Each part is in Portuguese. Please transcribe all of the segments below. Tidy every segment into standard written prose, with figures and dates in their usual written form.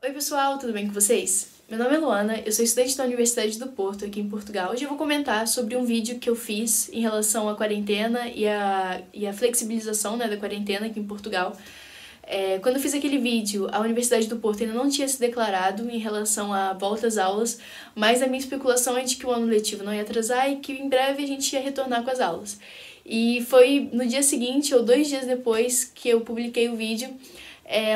Oi pessoal, tudo bem com vocês? Meu nome é Luana, eu sou estudante da Universidade do Porto, aqui em Portugal. Hoje eu vou comentar sobre um vídeo que eu fiz em relação à quarentena e a flexibilização, da quarentena aqui em Portugal. Quando eu fiz aquele vídeo, a Universidade do Porto ainda não tinha se declarado em relação à volta às aulas, mas a minha especulação é de que o ano letivo não ia atrasar e que em breve a gente ia retornar com as aulas. E foi no dia seguinte, ou 2 dias depois, que eu publiquei o vídeo,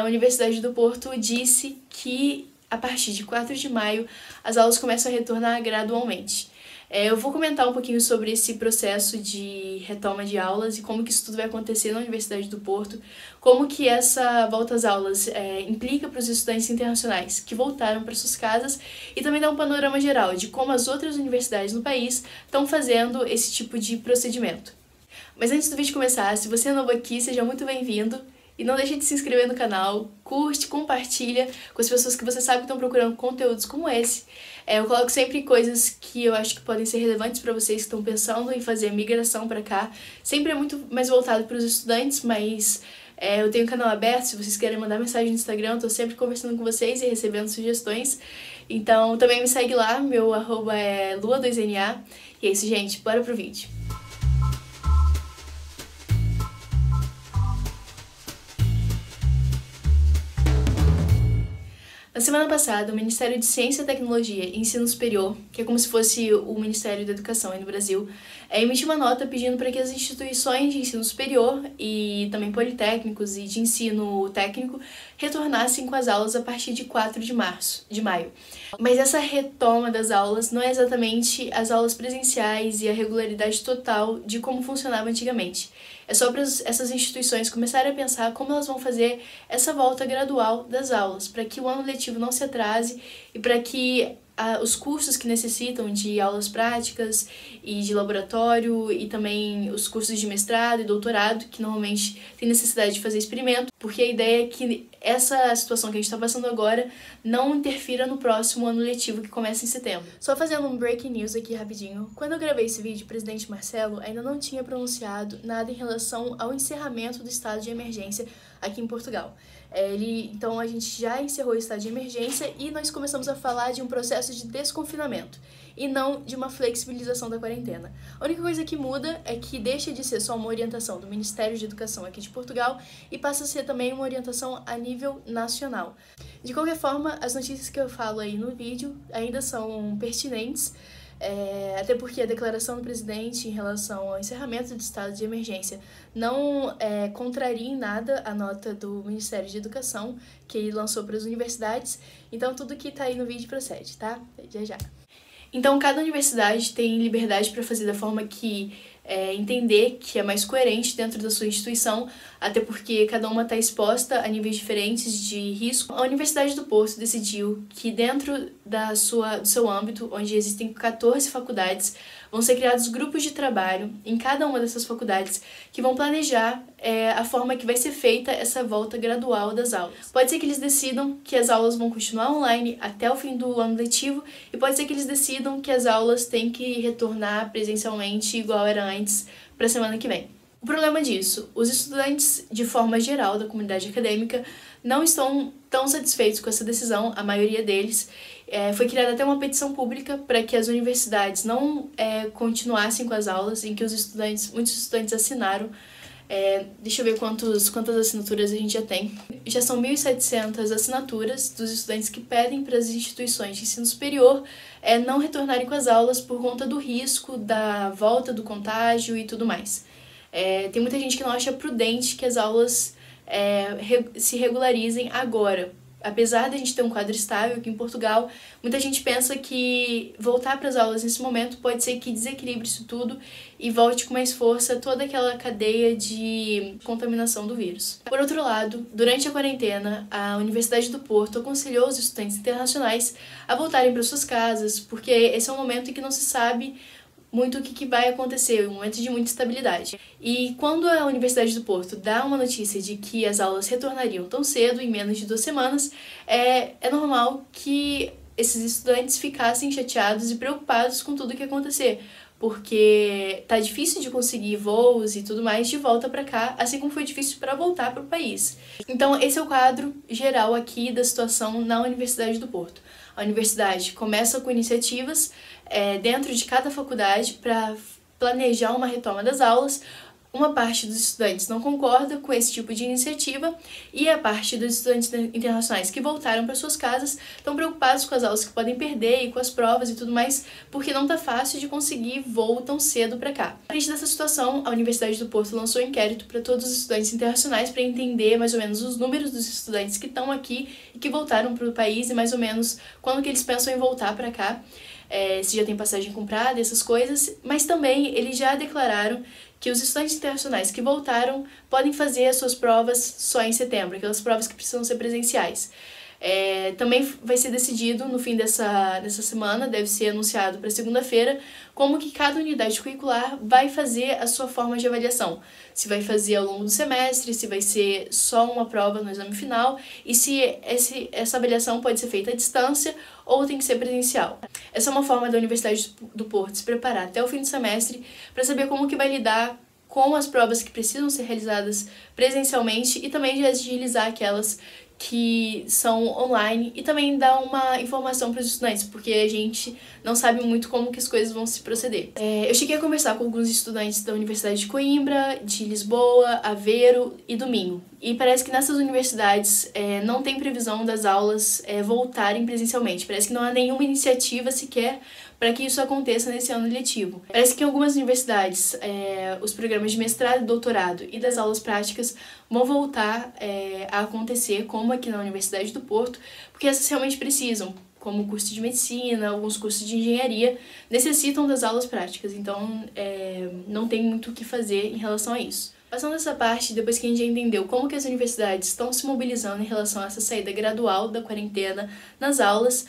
a Universidade do Porto disse que a partir de 4 de maio as aulas começam a retornar gradualmente. Eu vou comentar um pouquinho sobre esse processo de retoma de aulas e como que isso tudo vai acontecer na Universidade do Porto, como que essa volta às aulas implica para os estudantes internacionais que voltaram para suas casas e também dar um panorama geral de como as outras universidades no país estão fazendo esse tipo de procedimento. Mas antes do vídeo começar, se você é novo aqui, seja muito bem-vindo. E não deixe de se inscrever no canal, curte, compartilha com as pessoas que você sabe que estão procurando conteúdos como esse. Eu coloco sempre coisas que eu acho que podem ser relevantes para vocês que estão pensando em fazer a migração para cá. Sempre é muito mais voltado para os estudantes, mas eu tenho um canal aberto, se vocês querem mandar mensagem no Instagram, eu estou sempre conversando com vocês e recebendo sugestões. Então também me segue lá, meu arroba é lua2na. E é isso, gente, bora pro vídeo. Na semana passada, o Ministério de Ciência, Tecnologia e Ensino Superior, que é como se fosse o Ministério da Educação aí no Brasil, emitiu uma nota pedindo para que as instituições de ensino superior e também politécnicos e de ensino técnico retornassem com as aulas a partir de 4 de maio. Mas essa retoma das aulas não é exatamente as aulas presenciais e a regularidade total de como funcionava antigamente. É só para essas instituições começarem a pensar como elas vão fazer essa volta gradual das aulas, para que o ano letivo não se atrase e para que os cursos que necessitam de aulas práticas e de laboratório e também os cursos de mestrado e doutorado, que normalmente tem necessidade de fazer experimento, porque a ideia é que essa situação que a gente está passando agora não interfira no próximo ano letivo que começa em setembro. Só fazendo um breaking news aqui rapidinho, quando eu gravei esse vídeo, o presidente Marcelo ainda não tinha pronunciado nada em relação ao encerramento do estado de emergência aqui em Portugal. Então a gente já encerrou o estado de emergência e nós começamos a falar de um processo de desconfinamento e não de uma flexibilização da quarentena. A única coisa que muda é que deixa de ser só uma orientação do Ministério de Educação aqui de Portugal e passa a ser também uma orientação a nível nacional. De qualquer forma, as notícias que eu falo aí no vídeo ainda são pertinentes, até porque a declaração do presidente em relação ao encerramento do estado de emergência não contraria em nada a nota do Ministério de Educação que ele lançou para as universidades, então tudo que tá aí no vídeo procede, tá? Já. Então cada universidade tem liberdade para fazer da forma que entender que é mais coerente dentro da sua instituição, até porque cada uma está exposta a níveis diferentes de risco. A Universidade do Porto decidiu que dentro do seu âmbito, onde existem 14 faculdades, vão ser criados grupos de trabalho em cada uma dessas faculdades que vão planejar a forma que vai ser feita essa volta gradual das aulas. Pode ser que eles decidam que as aulas vão continuar online até o fim do ano letivo e pode ser que eles decidam que as aulas têm que retornar presencialmente igual era antes para a semana que vem. O problema disso, os estudantes de forma geral da comunidade acadêmica não estão tão satisfeitos com essa decisão, a maioria deles. Foi criada até uma petição pública para que as universidades não continuassem com as aulas, em que muitos estudantes assinaram. Deixa eu ver quantas assinaturas a gente já tem. Já são 1.700 assinaturas dos estudantes que pedem para as instituições de ensino superior não retornarem com as aulas por conta do risco da volta do contágio e tudo mais. Tem muita gente que não acha prudente que as aulas se regularizem agora. Apesar de a gente ter um quadro estável aqui em Portugal, muita gente pensa que voltar para as aulas nesse momento pode ser que desequilibre isso tudo e volte com mais força toda aquela cadeia de contaminação do vírus. Por outro lado, durante a quarentena, a Universidade do Porto aconselhou os estudantes internacionais a voltarem para suas casas, porque esse é um momento em que não se sabe muito o que vai acontecer, um momento de muita instabilidade. E quando a Universidade do Porto dá uma notícia de que as aulas retornariam tão cedo, em menos de 2 semanas, é normal que esses estudantes ficassem chateados e preocupados com tudo o que ia acontecer, porque tá difícil de conseguir voos e tudo mais de volta para cá, assim como foi difícil para voltar para o país. Então, esse é o quadro geral aqui da situação na Universidade do Porto. A universidade começa com iniciativas dentro de cada faculdade para planejar uma retoma das aulas. Uma parte dos estudantes não concorda com esse tipo de iniciativa e a parte dos estudantes internacionais que voltaram para suas casas estão preocupados com as aulas que podem perder e com as provas e tudo mais, porque não está fácil de conseguir voo tão cedo para cá. A partir dessa situação, a Universidade do Porto lançou um inquérito para todos os estudantes internacionais para entender mais ou menos os números dos estudantes que estão aqui e que voltaram para o país e mais ou menos quando que eles pensam em voltar para cá. Se já tem passagem comprada, essas coisas, mas também eles já declararam que os estudantes internacionais que voltaram podem fazer as suas provas só em setembro, aquelas provas que precisam ser presenciais. Também vai ser decidido no fim dessa semana, deve ser anunciado para segunda-feira, como que cada unidade curricular vai fazer a sua forma de avaliação. Se vai fazer ao longo do semestre, se vai ser só uma prova no exame final e se essa avaliação pode ser feita à distância ou tem que ser presencial. Essa é uma forma da Universidade do Porto se preparar até o fim do semestre para saber como que vai lidar com as provas que precisam ser realizadas presencialmente e também de agilizar aquelas que são online e também dar uma informação para os estudantes, porque a gente não sabe muito como que as coisas vão se proceder. Eu cheguei a conversar com alguns estudantes da Universidade de Coimbra, de Lisboa, Aveiro e do Minho. E parece que nessas universidades não tem previsão das aulas voltarem presencialmente. Parece que não há nenhuma iniciativa sequer para que isso aconteça nesse ano letivo. Parece que em algumas universidades os programas de mestrado e doutorado e das aulas práticas vão voltar a acontecer, como aqui na Universidade do Porto, porque essas realmente precisam, como o curso de medicina, alguns cursos de engenharia, necessitam das aulas práticas, então não tem muito o que fazer em relação a isso. Passando essa parte, depois que a gente já entendeu como que as universidades estão se mobilizando em relação a essa saída gradual da quarentena nas aulas,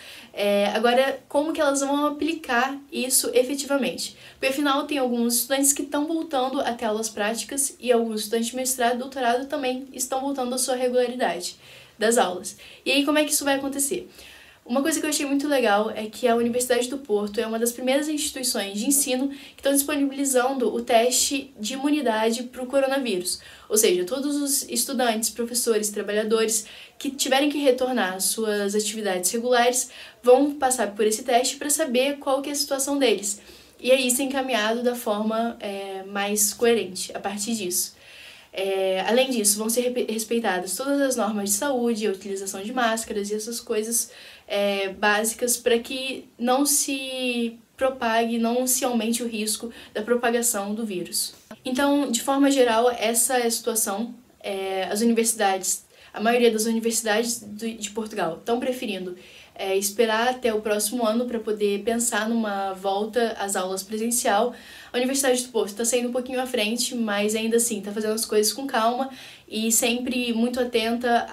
agora como que elas vão aplicar isso efetivamente. Porque afinal tem alguns estudantes que estão voltando a ter aulas práticas e alguns estudantes de mestrado e doutorado também estão voltando à sua regularidade das aulas. E aí como é que isso vai acontecer? Uma coisa que eu achei muito legal é que a Universidade do Porto é uma das primeiras instituições de ensino que estão disponibilizando o teste de imunidade para o coronavírus. Ou seja, todos os estudantes, professores, trabalhadores que tiverem que retornar às suas atividades regulares vão passar por esse teste para saber qual que é a situação deles. E aí ser encaminhado da forma mais coerente a partir disso. Além disso, vão ser respeitadas todas as normas de saúde, a utilização de máscaras e essas coisas básicas para que não se propague, não se aumente o risco da propagação do vírus. Então, de forma geral, essa é a situação. As universidades, a maioria das universidades de Portugal estão preferindo esperar até o próximo ano para poder pensar numa volta às aulas presencial. A Universidade do Porto está saindo um pouquinho à frente, mas ainda assim está fazendo as coisas com calma e sempre muito atenta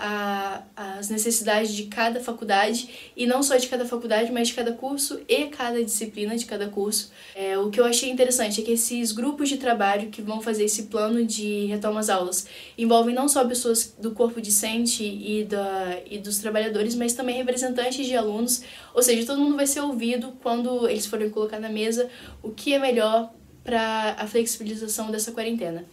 às necessidades de cada faculdade, e não só de cada faculdade, mas de cada curso e cada disciplina de cada curso. O que eu achei interessante é que esses grupos de trabalho que vão fazer esse plano de retoma às aulas envolvem não só pessoas do corpo discente e dos trabalhadores, mas também representantes de alunos, ou seja, todo mundo vai ser ouvido quando eles forem colocar na mesa o que é melhor para a flexibilização dessa quarentena.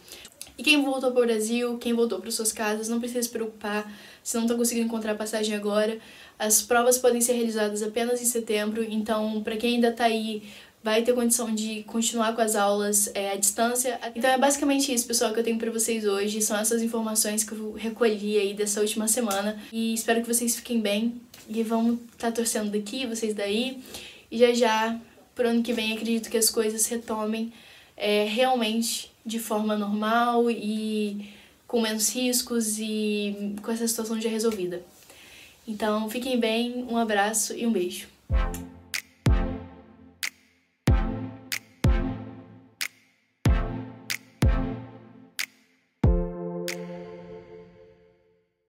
E quem voltou para o Brasil, quem voltou para suas casas, não precisa se preocupar se não está conseguindo encontrar passagem agora. As provas podem ser realizadas apenas em setembro, então para quem ainda está aí, vai ter condição de continuar com as aulas à distância. Então é basicamente isso, pessoal, que eu tenho para vocês hoje. São essas informações que eu recolhi aí dessa última semana. E espero que vocês fiquem bem. E vamos estar torcendo daqui, vocês daí. E já, pro ano que vem, acredito que as coisas retomem realmente de forma normal e com menos riscos e com essa situação já resolvida. Então, fiquem bem, um abraço e um beijo.